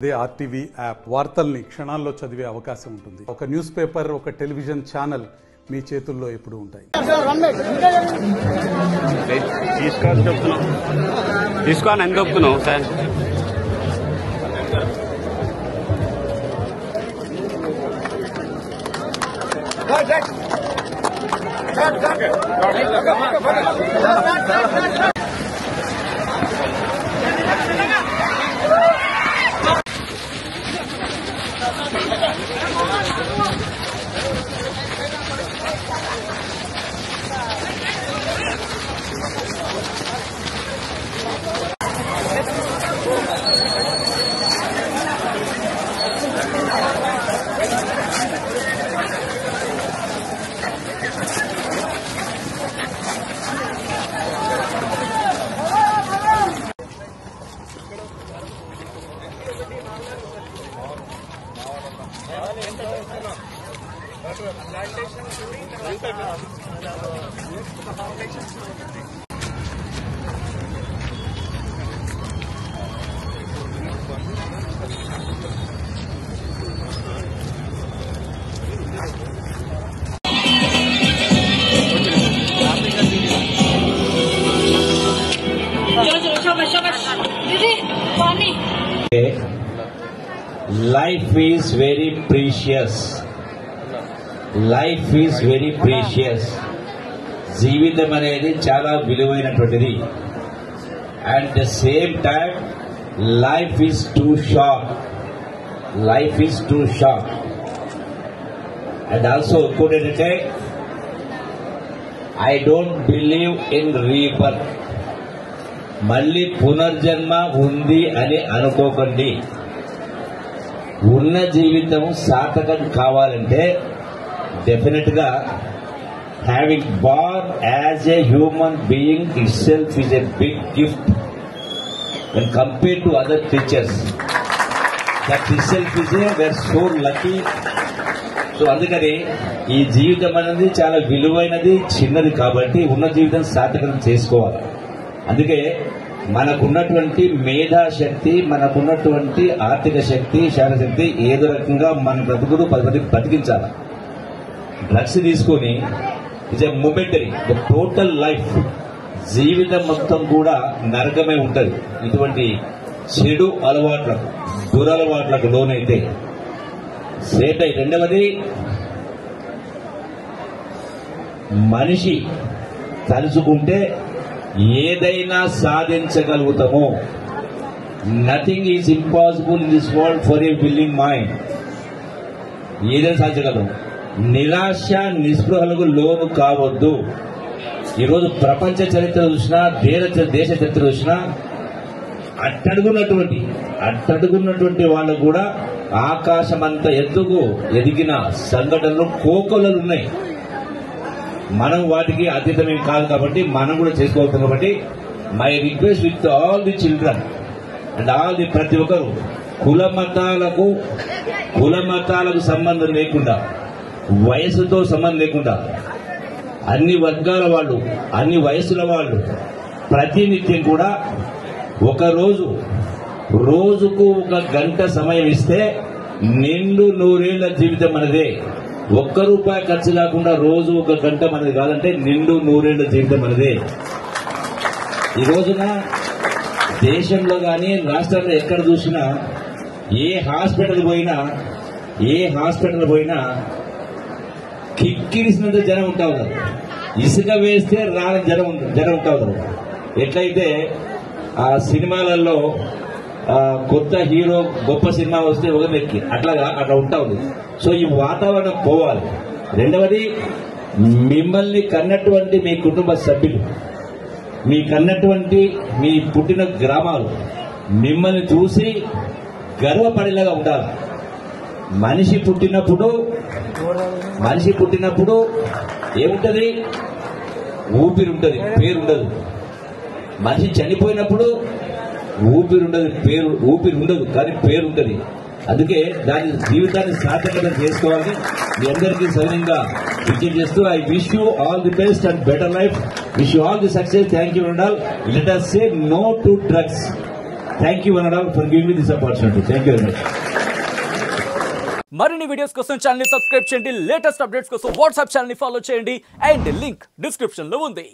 అదే RTV app వార్తల్ని క్షణాల్లో చదివే అవకాశం ఉంటుంది. ఒక న్యూస్ పేపర్, ఒక టెలివిజన్ ఛానల్ మీ చేతుల్లో ఎప్పుడూ ఉంటాయి. తీసుకోని ఎంత చెప్తున్నావు sir? Life is very precious. Life is very precious. జీవితం అనేది చాలా విలువైనటువంటిది. At the same time, life is too short. Life is too short. And also, ఇంకోటేంటంటే, I don't believe in rebirth. మళ్ళీ పునర్జన్మ ఉంది అని అనుకోకండి. ఉన్న జీవితం సార్థకం కావాలంటే డెఫినెట్ గా having born as a human being itself is a big gift when compare to other creatures. That itself is a were so lucky. So అందుకని ఈ జీవితం అనేది చాలా విలువైనది, చిన్నది. కాబట్టి ఉన్న జీవితం సార్థకం చేసుకోవాలి. అందుకే మనకున్నటువంటి మేధాశక్తి, మనకున్నటువంటి ఆర్థిక శక్తి, శారీరశక్తి ఏదో రకంగా మన బ్రతుకులు 10 మందికి బతికించాలి. డ్రగ్స్ తీసుకొని it's a momentary. The total life, జీవితం మొత్తం కూడా నరకమే ఉంటుంది ఇటువంటి చెడు అలవాట్లకు, దురలవాట్లకు లోనైతే. సేట్ అయి రెండవది, మనిషి తలుచుకుంటే ఏదైనా సాధించగలుగుతాము. Nothing is impossible in this world for a willing mind. ఏదైనా సాధించగలం. నిరాశ నిస్పృహలకు లోను కావద్దు. ఈరోజు ప్రపంచ చరిత్ర చూసినా, దేశ చరిత్ర చూసినా అట్టడుగున్నటువంటి వాళ్ళు కూడా ఆకాశమంత ఎత్తుకు ఎదిగిన సంఘటనలు కోకొల్లలు ఉన్నాయి. మనం వాటికి అతీతమేం కాదు కాబట్టి మనం కూడా చేసుకోవచ్చు. కాబట్టి my request with all the children and all the ప్రతి ఒక్కరు, కుల మతాలకు సంబంధం లేకుండా, వయసుతో సంబంధం లేకుండా, అన్ని వర్గాల వాళ్ళు, అన్ని వయసుల వాళ్ళు ప్రతినిత్యం కూడా రోజుకు 1 గంట సమయం ఇస్తే నిండు 100 ఏళ్ల జీవితం మనదే. ₹1 ఖర్చు కాకుండా రోజు 1 గంట మనది కాదంటే నిండు 100 ఏళ్ల జీవితం మనదే. ఈ రోజున దేశంలో కానీ రాష్ట్రంలో ఎక్కడ చూసినా, ఏ హాస్పిటల్ పోయినా కిక్కిరిసినంత జనం ఉంటా ఉన్నారు. ఇసుక వేస్తే రాని జనం ఉంటా ఉన్నారు. ఎట్లయితే ఆ సినిమాలలో కొత్త హీరో గొప్ప సినిమా వస్తే ఒకరికి అట్లా ఉంటా ఉంది. సో ఈ వాతావరణం పోవాలి. రెండవది, మిమ్మల్ని కన్నటువంటి మీ కుటుంబ సభ్యులు, మీ కన్నటువంటి మీ పుట్టిన గ్రామాలు మిమ్మల్ని చూసి గర్వపడేలాగా ఉండాలి. మనిషి పుట్టినప్పుడు ఏముంటది? ఊపిరి ఉంటుంది, పేరు ఉండదు. మనిషి చనిపోయినప్పుడు ఊపిరి ఉండదు కానీ పేరు ఉంటుంది. అందుకే దాని జీవితాన్ని సార్థకత చేసుకోవాలని మీ అందరికీ సవినయంగా విజ్ఞప్తి చేస్తూ I wish you all the best and better life. Wish you all the success. Thank you and all. Let us say no to drugs. Thank you one and all for giving me this opportunity. Thank you very much. మరిన్ని videos కోసం channel ని subscribe చేయండి. Latest updates కోసం WhatsApp channel ని follow చేయండి. And link description లో ఉంది.